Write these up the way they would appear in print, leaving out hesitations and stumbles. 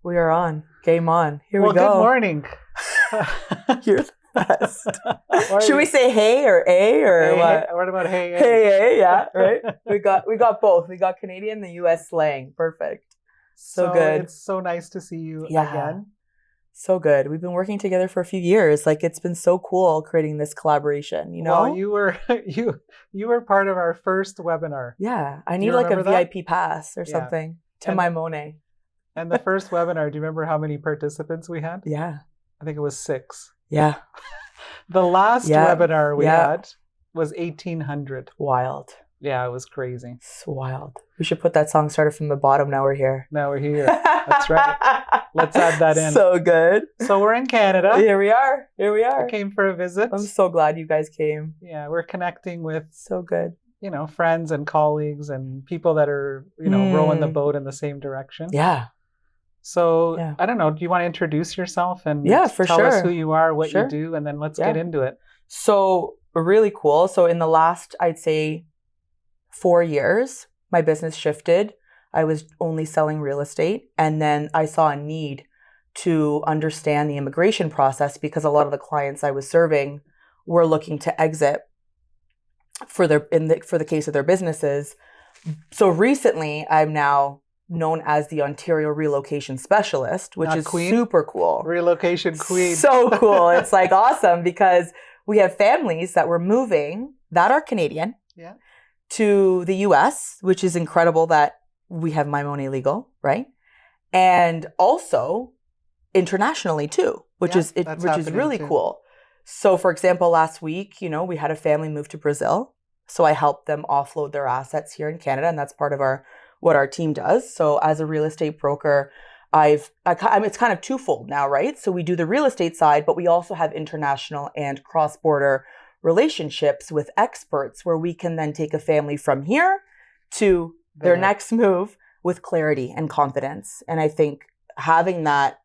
We are on. Game on. Here we Well, go. good morning. You're the best. Why Should are we you- say hey or a or Hey, what? hey, what about hey? Hey, yeah, right. We got both. We got Canadian and the U.S. slang. Perfect. So good. It's so nice to see you Yeah. again. So good. We've been working together for a few years. Like it's been so cool creating this collaboration. You know? Well, you were you were part of our first webinar. Yeah. I Do you need like a remember that? VIP pass or Yeah. something to And- Maimone. And the first webinar, do you remember how many participants we had? Yeah. I think it was 6. Yeah. The last Yeah. webinar we Yeah. had was 1,800. Wild. Yeah, it was crazy. It's wild. We should put that song started from the bottom. Now we're here. Now we're here. That's right. Let's add that in. So good. So we're in Canada. Here we are. Here we are. We came for a visit. I'm so glad you guys came. Yeah, we're connecting with, So good. friends and colleagues and people that are, rowing the boat in the same direction. Yeah. So, Yeah. I don't know, do you want to introduce yourself and Yeah, for tell us sure. who you are, what Sure. you do, and then let's Yeah. get into it. So really cool. So in the last, I'd say 4 years, my business shifted. I was only selling real estate. And then I saw a need to understand the immigration process because a lot of the clients I was serving were looking to exit for the case of their businesses. So recently, I'm now known as the Ontario Relocation Specialist, which Not is queen? super cool. Relocation queen. So cool. It's like awesome because we have families that were moving that are Canadian Yeah. to the US, which is incredible that we have Maimone legal, right? And also internationally too, which Yeah, is that's which is happening really too. cool. So for example, last week, we had a family move to Brazil. So I helped them offload their assets here in Canada, and that's part of what our team does. So as a real estate broker, it's kind of twofold now, right? So we do the real estate side, but we also have international and cross-border relationships with experts where we can then take a family from here to their There. next move with clarity and confidence. And I think having that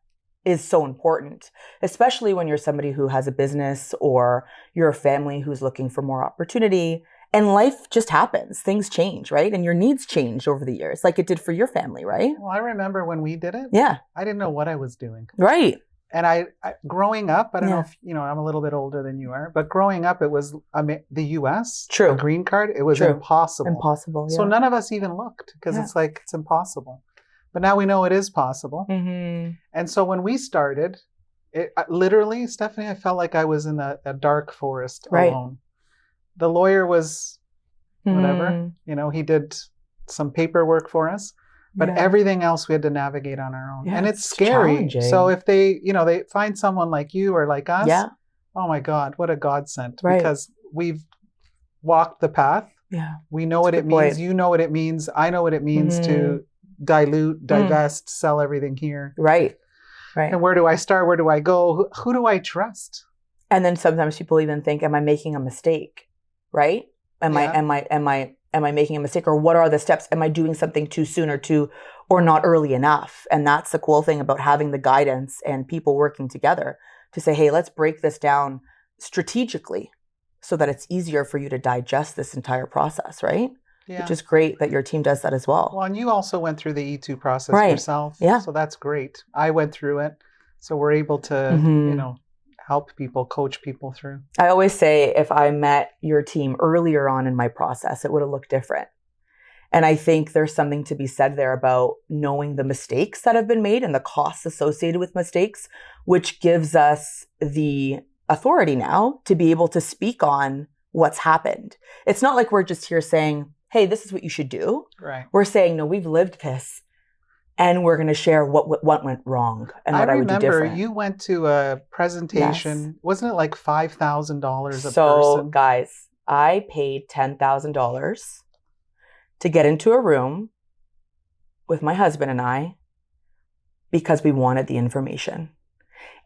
is so important, especially when you're somebody who has a business or you're a family who's looking for more opportunity. And life just happens. Things change, right? And your needs change over the years, like it did for your family, right? Well, I remember when we did it, Yeah, I didn't know what I was doing. right. And I growing up, I don't know Yeah. if, I'm a little bit older than you are, but growing up, it was the US, True. a green card, it was True. impossible. Impossible. Yeah. So none of us even looked because Yeah. it's like, it's impossible. But now we know it is possible. Mm-hmm. And so when we started, literally, Stephanie, I felt like I was in a dark forest Right. alone. The lawyer was whatever, Mm-hmm. he did some paperwork for us, but Yeah. everything else we had to navigate on our own. Yeah, And it's it's scary. challenging. So if they find someone like you or like us, Yeah. oh my God, what a godsend. Right. Because we've walked the path. Yeah. We know what That's it a good means. point. You know what it means. I know what it means to dilute, divest, sell everything here. Right. Right. And where do I start? Where do I go? Who do I trust? And then sometimes people even think, am I making a mistake? Right? Am Yeah. I making a mistake? Or what are the steps? Am I doing something too soon or not early enough? And that's the cool thing about having the guidance and people working together to say, hey, let's break this down strategically so that it's easier for you to digest this entire process, right? Yeah. Which is great that your team does that as well. Well, and you also went through the E2 process Right. yourself. Yeah. So that's great. I went through it. So we're able to, Mhm. help people, coach people through. I always say if I met your team earlier on in my process, it would have looked different. And I think there's something to be said there about knowing the mistakes that have been made and the costs associated with mistakes, which gives us the authority now to be able to speak on what's happened. It's not like we're just here saying, hey, this is what you should do. Right. We're saying, no, we've lived this and we're going to share what went wrong and what I would do remember different. you went to a presentation. Yes. Wasn't it like $5,000 a So, person? guys, I paid $10,000 to get into a room with my husband and I because we wanted the information.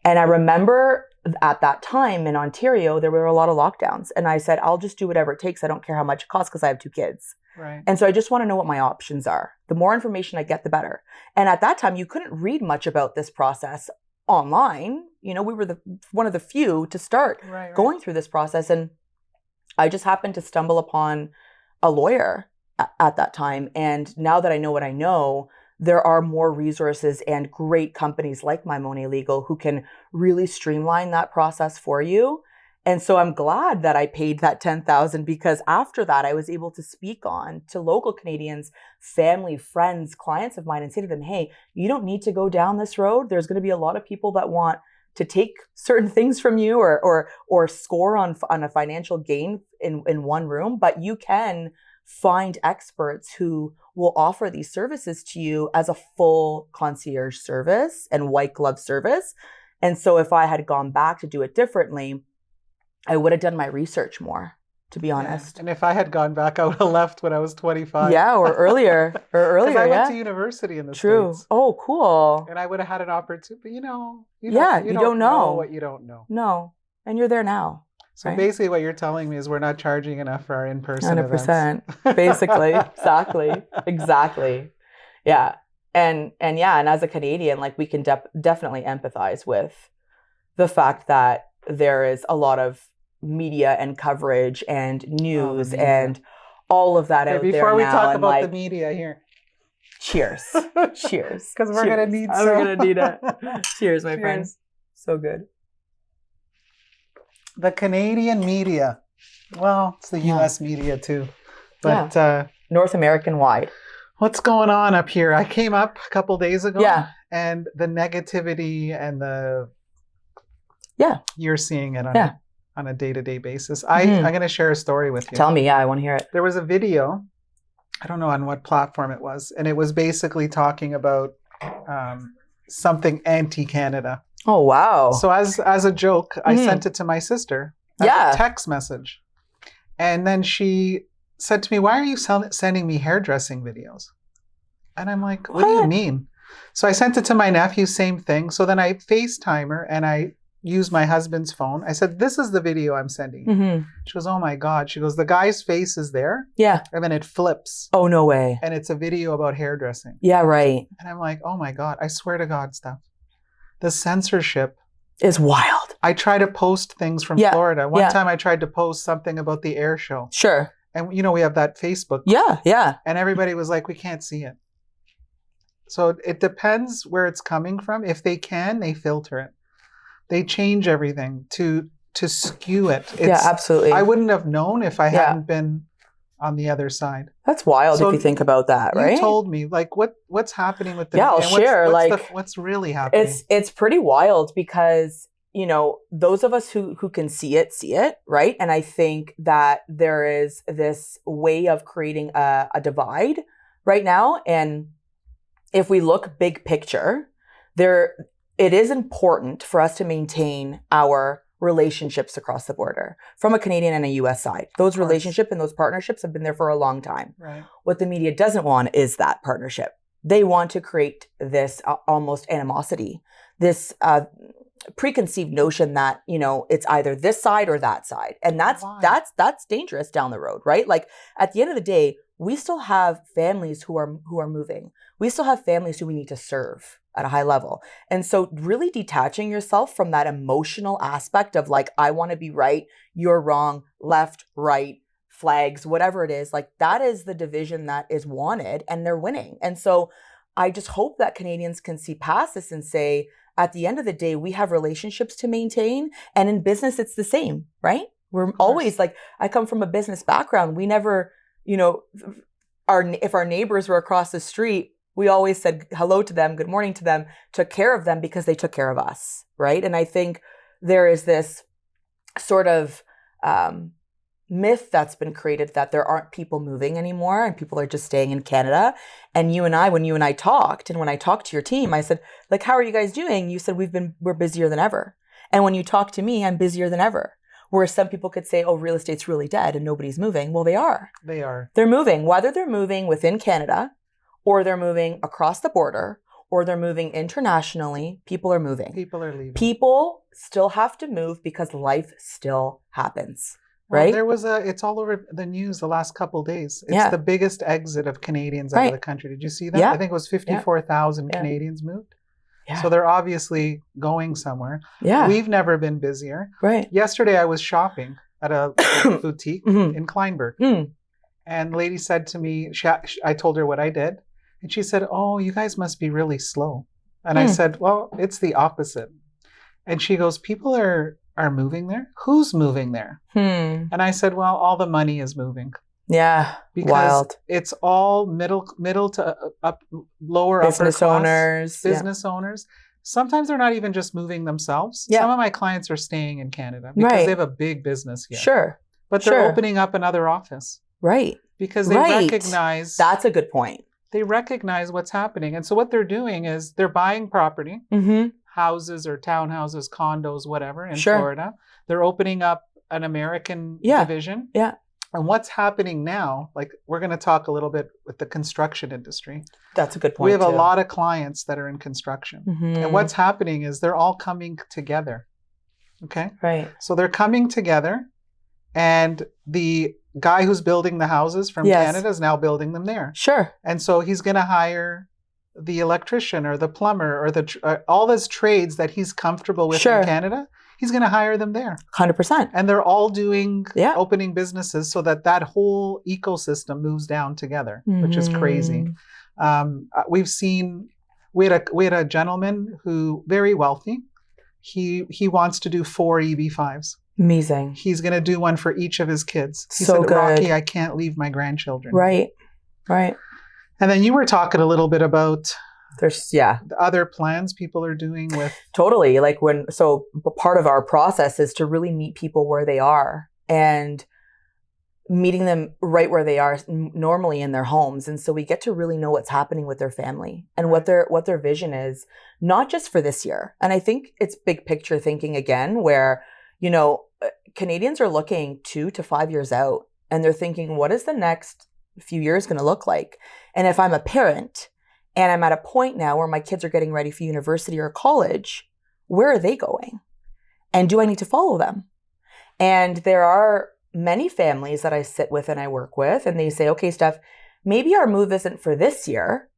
And I remember at that time in Ontario, there were a lot of lockdowns. And I said, I'll just do whatever it takes. I don't care how much it costs because I have 2 kids. Right. And so I just want to know what my options are. The more information I get, the better. And at that time, you couldn't read much about this process online. We were one of the few to start Right. going through this process. And I just happened to stumble upon a lawyer at that time. And now that I know what I know, there are more resources and great companies like Maimone Legal who can really streamline that process for you. And so I'm glad that I paid that $10,000, because after that, I was able to speak on to local Canadians, family, friends, clients of mine, and say to them, hey, you don't need to go down this road. There's going to be a lot of people that want to take certain things from you or score on a financial gain in one room, but you can find experts who will offer these services to you as a full concierge service and white glove service. And so if I had gone back to do it differently, I would have done my research more, to be honest. And if I had gone back, I would have left when I was 25. Yeah, or earlier. Because I went to university in the States. Oh, cool. And I would have had an opportunity, but you don't know what you don't know. No. And you're there now. So right? Basically what you're telling me is we're not charging enough for our in-person 100%. Events. Basically. Exactly. Yeah. And as a Canadian, like, we can definitely empathize with the fact that there is a lot of media and coverage and news and all of that out there now. Before we talk about the media here. Cheers. Cheers. Because we're going to need some. We're going to need it. Cheers, my friends. So good. The Canadian media. Well, it's the U.S. media too. But North American wide. What's going on up here? I came up a couple days ago. Yeah. And the negativity and the... Yeah. You're seeing it on a day-to-day basis. I'm going to share a story with you. Tell me. Yeah, I want to hear it. There was a video, I don't know on what platform it was, and it was basically talking about something anti-Canada. Oh, wow. So as a joke, I sent it to my sister as a text message. And then she said to me, why are you sending me hairdressing videos? And I'm like, what do you mean? So I sent it to my nephew, same thing. So then I FaceTime her and I use my husband's phone. I said, this is the video I'm sending. Mm-hmm. She goes, oh my God. She goes, the guy's face is there. Yeah. And then it flips. Oh, no way. And it's a video about hairdressing. Yeah, right. And I'm like, oh my God, I swear to God, stuff. The censorship is wild. I try to post things from Florida. One time I tried to post something about the air show. Sure. And we have that Facebook. Yeah. And everybody was like, we can't see it. So it depends where it's coming from. If they can, they filter it. They change everything to skew it. Absolutely. I wouldn't have known if I hadn't been on the other side. That's wild if you think about that, right? You told me, like, what's happening with the... Yeah, I'll share. What's really happening? It's pretty wild because, those of us who can see it, right? And I think that there is this way of creating a divide right now. And if we look big picture, it is important for us to maintain our relationships across the border from a Canadian and a U.S. side. Those relationships and those partnerships have been there for a long time. Right. What the media doesn't want is that partnership. They want to create this almost animosity, this preconceived notion that, it's either this side or that side. And that's dangerous down the road, right? Like, at the end of the day, we still have families who are moving. We still have families who we need to serve at a high level. And so really detaching yourself from that emotional aspect of, like, I want to be right, you're wrong, left, right, flags, whatever it is, like, that is the division that is wanted and they're winning. And so I just hope that Canadians can see past this and say, at the end of the day, we have relationships to maintain. And in business, it's the same, right? We're always like, I come from a business background. We never, if our neighbors were across the street, we always said hello to them, good morning to them, took care of them because they took care of us, right? And I think there is this sort of myth that's been created that there aren't people moving anymore and people are just staying in Canada. And when you and I talked, and when I talked to your team, I said, like, how are you guys doing? You said, we're busier than ever. And when you talk to me, I'm busier than ever. Where some people could say, oh, real estate's really dead and nobody's moving. Well, they are. They are. They're moving, whether they're moving within Canada, or they're moving across the border, or they're moving internationally. People are moving. People are leaving. People still have to move because life still happens, right? Well, there was it's all over the news the last couple of days. It's the biggest exit of Canadians out of the country. Did you see that? Yeah. I think it was 54,000 Canadians moved. Yeah. So they're obviously going somewhere. Yeah. We've never been busier. Right. Yesterday I was shopping at a boutique in Kleinburg. And the lady said to me, I told her what I did. And she said, "Oh, you guys must be really slow." And I said, "Well, it's the opposite." And she goes, "People are moving there? Who's moving there?" And I said, "Well, all the money is moving." Yeah. Because wild. It's all middle to up lower Business upper class owners. business owners. Sometimes they're not even just moving themselves. Yeah. Some of my clients are staying in Canada because they have a big business here. Sure. But they're opening up another office. Right. Because they recognize... That's a good point. They recognize what's happening. And so what they're doing is they're buying property, houses or townhouses, condos, whatever, in Florida. They're opening up an American division. Yeah. And what's happening now, like we're going to talk a little bit with the construction industry. That's a good point. We have a lot of clients that are in construction. And what's happening is they're all coming together. Okay? Right. So they're coming together, and the guy who's building the houses from Canada is now building them there. Sure. And so he's going to hire the electrician or the plumber or the all those trades that he's comfortable with in Canada. He's going to hire them there. 100%. And they're all doing opening businesses so that whole ecosystem moves down together, which is crazy. We had a gentleman who very wealthy. He wants to do 4 EB5s. Amazing. He's going to do one for each of his kids. He so said, good. "Rocki, I can't leave my grandchildren." Right. Right. And then you were talking a little bit about there's the other plans people are doing with... Totally. Like so part of our process is to really meet people where they are and meeting them right where they are normally in their homes. And so we get to really know what's happening with their family and what their vision is, not just for this year. And I think it's big picture thinking again, where, Canadians are looking 2 to 5 years out, and they're thinking, what is the next few years going to look like? And if I'm a parent and I'm at a point now where my kids are getting ready for university or college, where are they going? And do I need to follow them? And there are many families that I sit with and I work with, and they say, okay, Steph, maybe our move isn't for this year,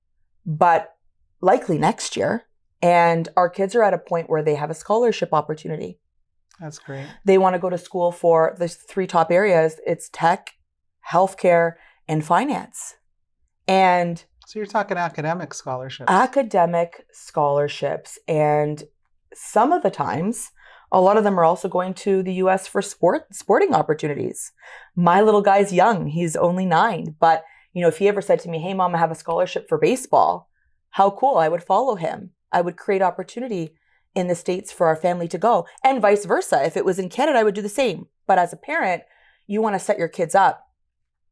but likely next year. And our kids are at a point where they have a scholarship opportunity. That's great. They want to go to school for the 3 top areas. It's tech, healthcare, and finance. And so you're talking academic scholarships. Academic scholarships. And some of the times, a lot of them are also going to the US for sporting opportunities. My little guy's young. He's only 9. But, if he ever said to me, "Hey, Mom, I have a scholarship for baseball," how cool. I would follow him. I would create opportunity in the States for our family to go, and vice versa. If it was in Canada, I would do the same. But as a parent, you want to set your kids up.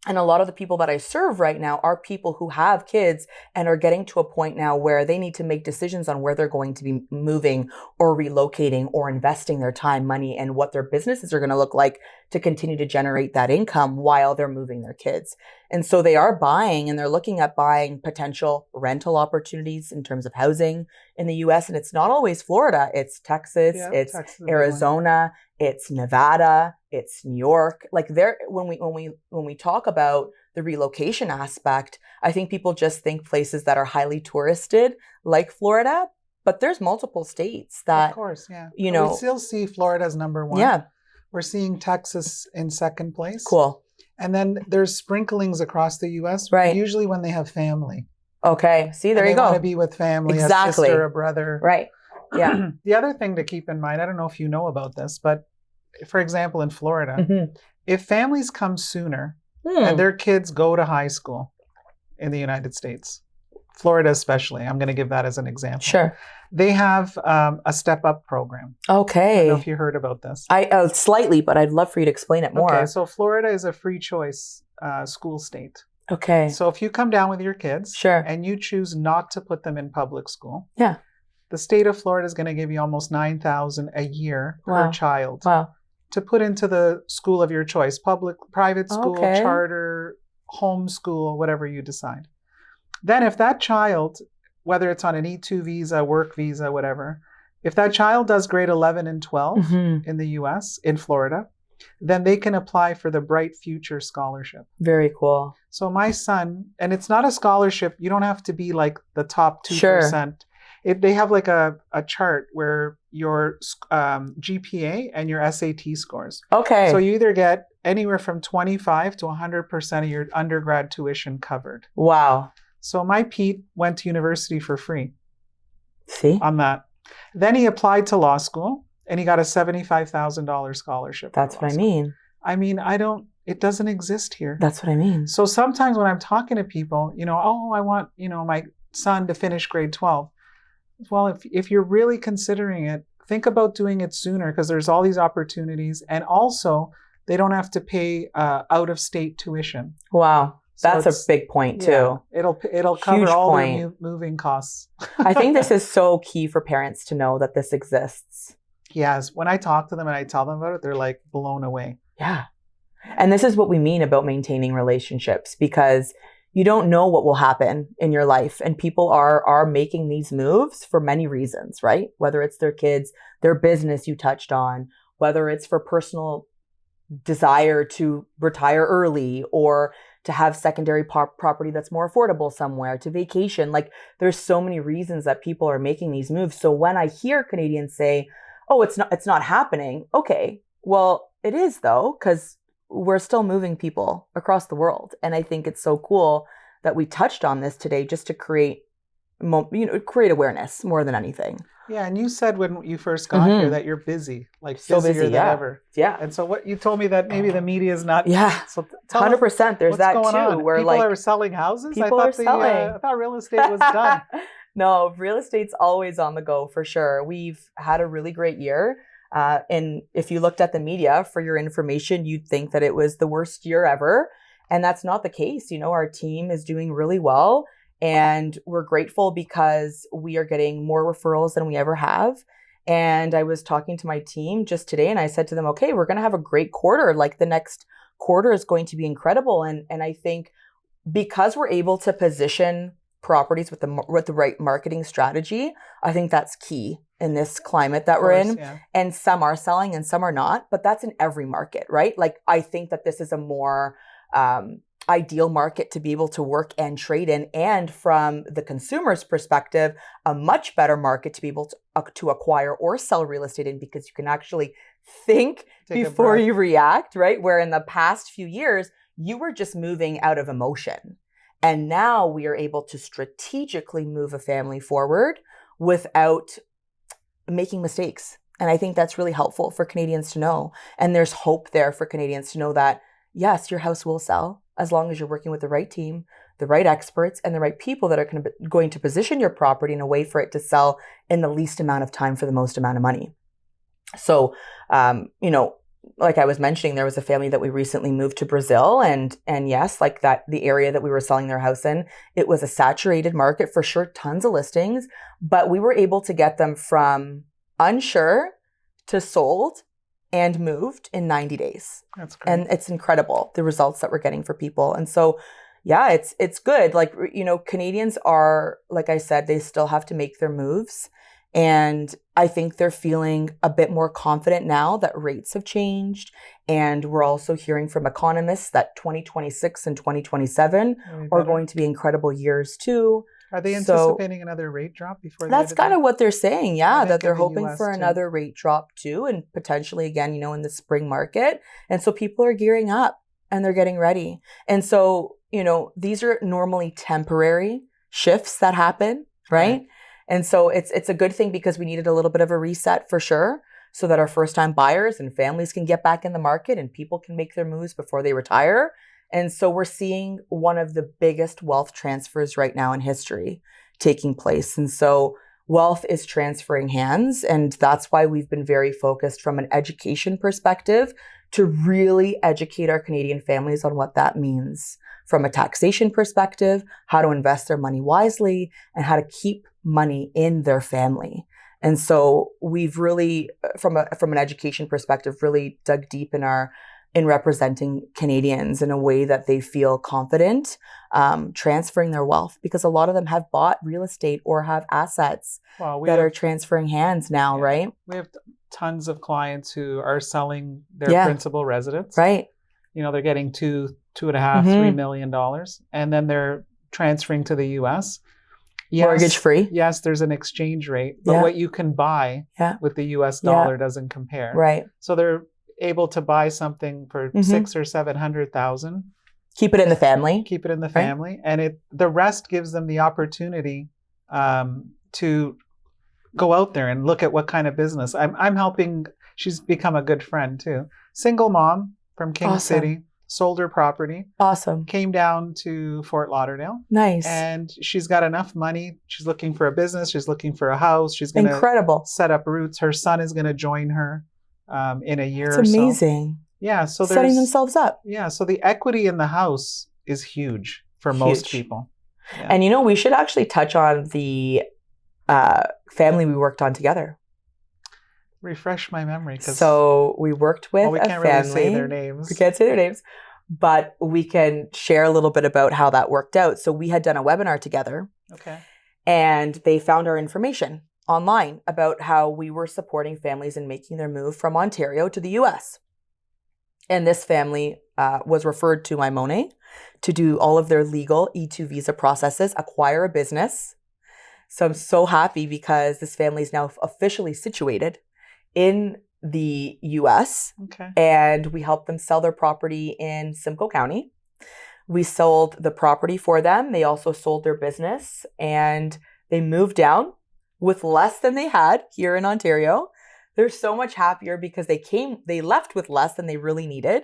And a lot of the people that I serve right now are people who have kids and are getting to a point now where they need to make decisions on where they're going to be moving or relocating or investing their time, money, and what their businesses are going to look like to continue to generate that income while they're moving their kids. And so they are buying, and they're looking at buying potential rental opportunities in terms of housing in the US. And it's not always Florida. It's Texas, it's Arizona, it's Nevada, it's New York. Like when we talk about the relocation aspect, I think people just think places that are highly touristed, like Florida, but there's multiple states that, of course, yeah. We still see Florida as number 1. Yeah. We're seeing Texas in second place. Cool. And then there's sprinklings across the US, right, usually when they have family. Okay. See, there you go. They want to be with family, exactly, a sister, a brother. Right. Yeah. The other thing to keep in mind, I don't know if you know about this, but for example, in Florida, if families come sooner and their kids go to high school in the United States, Florida especially, I'm going to give that as an example. Sure. They have a step-up program. Okay. I don't know if you heard about this. I slightly, but I'd love for you to explain it more. Okay, so Florida is a free choice school state. Okay. So if you come down with your kids, sure, and you choose not to put them in public school, yeah, the state of Florida is going to give you almost $9,000 a year per child. Wow. To put into the school of your choice, public, private school, charter, homeschool, whatever you decide. Then if that child, whether it's on an E2 visa, work visa, whatever, if that child does grade 11 and 12 in the US, in Florida, then they can apply for the Bright Future Scholarship. Very cool. So my son, and it's not a scholarship, you don't have to be like the top 2%. Sure. They have like a chart where your GPA and your SAT scores. Okay. So you either get anywhere from 25 to 100% of your undergrad tuition covered. Wow. So my Pete went to university for free. See? On that. Then he applied to law school and he got a $75,000 scholarship. That's what I mean. I mean, it doesn't exist here. That's what I mean. So sometimes when I'm talking to people, oh, I want, my son to finish grade 12. Well, if you're really considering it, think about doing it sooner because there's all these opportunities. And also, they don't have to pay out-of-state tuition. Wow. That's a big point too. Yeah, it'll cover all their moving costs. I think this is so key for parents to know that this exists. Yes. When I talk to them and I tell them about it, they're like blown away. Yeah. And this is what we mean about maintaining relationships, because you don't know what will happen in your life. And people are making these moves for many reasons, right? Whether it's their kids, their business you touched on, whether it's for personal desire to retire early or to have secondary property that's more affordable somewhere, to vacation. Like there's so many reasons that people are making these moves. So when I hear Canadians say, oh, it's not happening. Okay, well, it is though, because we're still moving people across the world. And I think it's so cool that we touched on this today just to create awareness more than anything. Yeah, and you said when you first got here that you're busy, like so busier busy, than ever. Yeah. And so what you told me that maybe the media is not. Yeah. So 100%. There's that too. On? Where people like are selling houses. People are selling. I thought real estate was done. No, real estate's always on the go for sure. We've had a really great year. And if you looked at the media for your information, you'd think that it was the worst year ever. And that's not the case. Our team is doing really well. And we're grateful because we are getting more referrals than we ever have. And I was talking to my team just today and I said to them, okay, we're going to have a great quarter. Like the next quarter is going to be incredible. And I think because we're able to position properties with the right marketing strategy, I think that's key in this climate that we're in. Yeah. And some are selling and some are not, but that's in every market, right? Like I think that this is a more ideal market to be able to work and trade in, and from the consumer's perspective, a much better market to be able to acquire or sell real estate in, because you can actually think before you react, right? Where in the past few years, you were just moving out of emotion. And now we are able to strategically move a family forward without making mistakes. And I think that's really helpful for Canadians to know. And there's hope there for Canadians to know that, yes, your house will sell as long as you're working with the right team, the right experts, and the right people that are going to position your property in a way for it to sell in the least amount of time for the most amount of money. So, like I was mentioning, there was a family that we recently moved to Brazil, and yes, like that, the area that we were selling their house in, it was a saturated market for sure, tons of listings, but we were able to get them from unsure to sold and moved in 90 days. That's great. And it's incredible, the results that we're getting for people. And so, yeah, it's good. Like, Canadians are, like I said, they still have to make their moves. And I think they're feeling a bit more confident now that rates have changed. And we're also hearing from economists that 2026 and 2027 are going to be incredible years too. Are they anticipating another rate drop before the That's kind of what they're saying, yeah, that they're hoping US for too. Another rate drop too, and potentially again, in the spring market. And so people are gearing up and they're getting ready. And so, these are normally temporary shifts that happen, right? And so it's a good thing because we needed a little bit of a reset for sure, so that our first-time buyers and families can get back in the market and people can make their moves before they retire. And so we're seeing one of the biggest wealth transfers right now in history taking place. And so wealth is transferring hands. And that's why we've been very focused from an education perspective to really educate our Canadian families on what that means from a taxation perspective, how to invest their money wisely, and how to keep money in their family. And so we've really, from an education perspective, really dug deep in representing Canadians in a way that they feel confident transferring their wealth, because a lot of them have bought real estate or have assets that are transferring hands now, right? We have tons of clients who are selling their principal residence. Right. They're getting $2.5, $3 million, and then they're transferring to the US. Yes, mortgage free. Yes, there's an exchange rate, but what you can buy with the US dollar doesn't compare. Right. So they're able to buy something for $600,000 or $700,000 Keep it in the family. Keep it in the family. Right? And the rest gives them the opportunity to go out there and look at what kind of business. I'm helping. She's become a good friend too. Single mom from King City, sold her property. Awesome. Came down to Fort Lauderdale. Nice. And she's got enough money. She's looking for a business. She's looking for a house. She's going to set up roots. Her son is going to join her in a year or so. That's amazing. Yeah. So they're setting themselves up. Yeah. So the equity in the house is huge for most people. Yeah. And we should actually touch on the family we worked on together. Refresh my memory. So we worked with we can't really say their names. We can't say their names, but we can share a little bit about how that worked out. So we had done a webinar together. Okay. And they found our information online about how we were supporting families in making their move from Ontario to the US. And this family was referred to Maimone to do all of their legal E2 visa processes, acquire a business. So I'm so happy because this family is now officially situated in the US. Okay. And we helped them sell their property in Simcoe County. We sold the property for them. They also sold their business and they moved down with less than they had here in Ontario. They're so much happier because they left with less than they really needed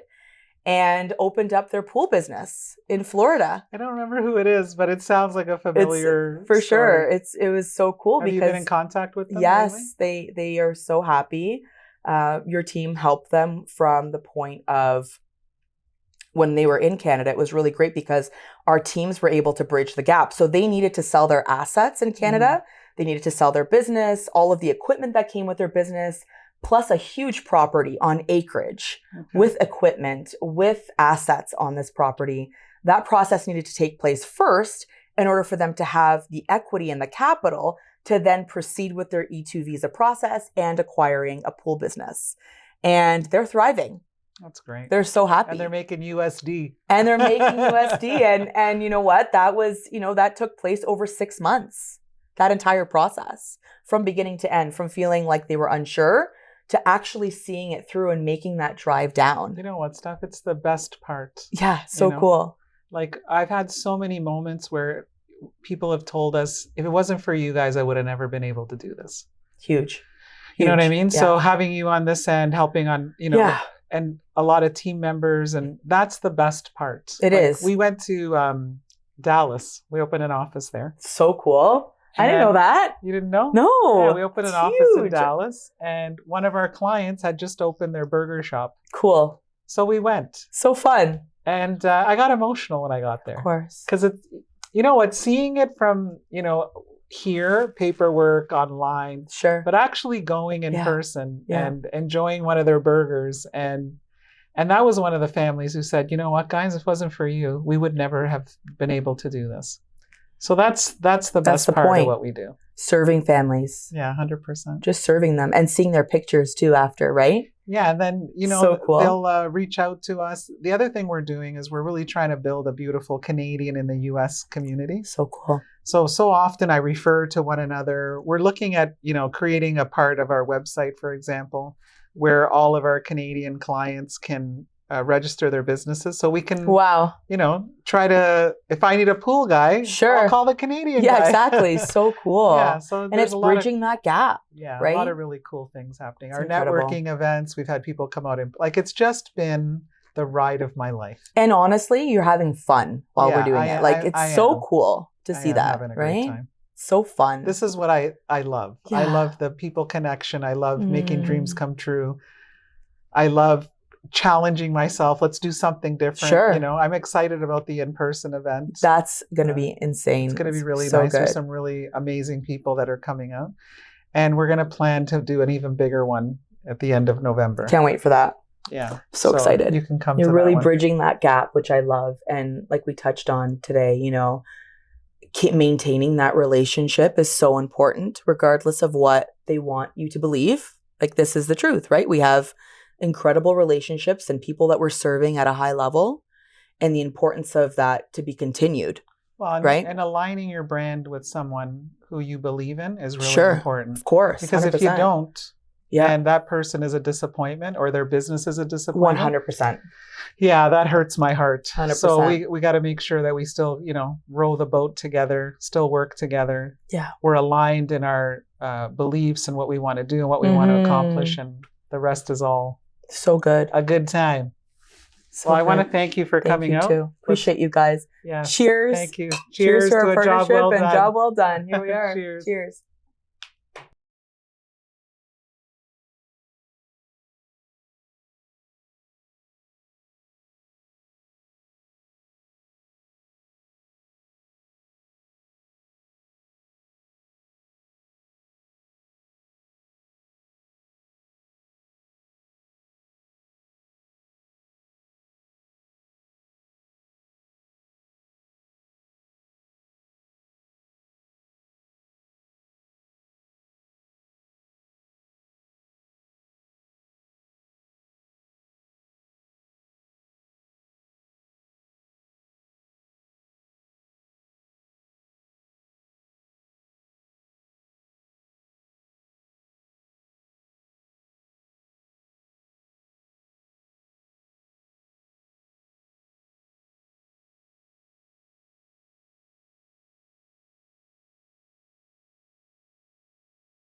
and opened up their pool business in Florida. I don't remember who it is, but it sounds like a familiar for story. Sure. It was so cool. Have you been in contact with them? Yes, lately? They are so happy. Your team helped them from the point of when they were in Canada. It was really great because our teams were able to bridge the gap. So they needed to sell their assets in Canada. They needed to sell their business, all of the equipment that came with their business, plus a huge property on acreage with equipment, with assets on this property. That process needed to take place first in order for them to have the equity and the capital to then proceed with their E2 visa process and acquiring a pool business. And they're thriving. That's great. They're so happy. And they're making USD. And you know what? That was, that took place over 6 months. That entire process from beginning to end, from feeling like they were unsure to actually seeing it through and making that drive down. You know what, Steph? It's the best part. Yeah, so cool. Like I've had so many moments where people have told us, if it wasn't for you guys, I would have never been able to do this. Huge. You know what I mean? Yeah. So having you on this end, helping on, and a lot of team members, and that's the best part. It is. We went to Dallas. We opened an office there. So cool. I didn't know that. You didn't know? No. Yeah, we opened an office in Dallas, and one of our clients had just opened their burger shop. Cool. So we went. So fun. And I got emotional when I got there. Of course. Because it's, seeing it from, here, paperwork, online. Sure. But actually going in person and enjoying one of their burgers. And that was one of the families who said, you know what, guys, if it wasn't for you, we would never have been able to do this. So that's the best part of what we do. Serving families. Yeah, 100%. Just serving them and seeing their pictures too after, right? Yeah, and then, so cool. They'll reach out to us. The other thing we're doing is we're really trying to build a beautiful Canadian in the U.S. community. So cool. So often I refer to one another. We're looking at, creating a part of our website, for example, where all of our Canadian clients can register their businesses, so we can, try to, if I need a pool guy, I'll call the Canadian guy. Yeah, exactly. So cool. Yeah, so and it's bridging that gap. Yeah, right? A lot of really cool things happening. Our networking events, we've had people come out and it's just been the ride of my life. And honestly, you're having fun while we're doing it. It's so cool to see that, having a right? great time. So fun. This is what I love. Yeah. I love the people connection. I love making dreams come true. I love challenging myself. Let's do something different. Sure. I'm excited about the in-person event. That's going to be insane. It's going to be really nice. Good. There's some really amazing people that are coming out. And we're going to plan to do an even bigger one at the end of November. Can't wait for that. Yeah. So excited. You can come You're to really that bridging that gap, which I love. And like we touched on today, keep maintaining that relationship is so important, regardless of what they want you to believe. Like, this is the truth, right? We have incredible relationships and people that we're serving at a high level, and the importance of that to be continued. Well, right? And aligning your brand with someone who you believe in is really important. Of course. Because 100%. if you don't, and that person is a disappointment or their business is a disappointment, 100%. Yeah, that hurts my heart. 100%. So we got to make sure that we still, row the boat together, still work together. Yeah. We're aligned in our beliefs and what we want to do and what we want to accomplish, and the rest is all so good. A good time. So I want to thank you for coming out. Too. Appreciate you guys. Yeah. Cheers. Thank you. Cheers to our a job partnership well and done. job well done. Here we are. Cheers. Cheers.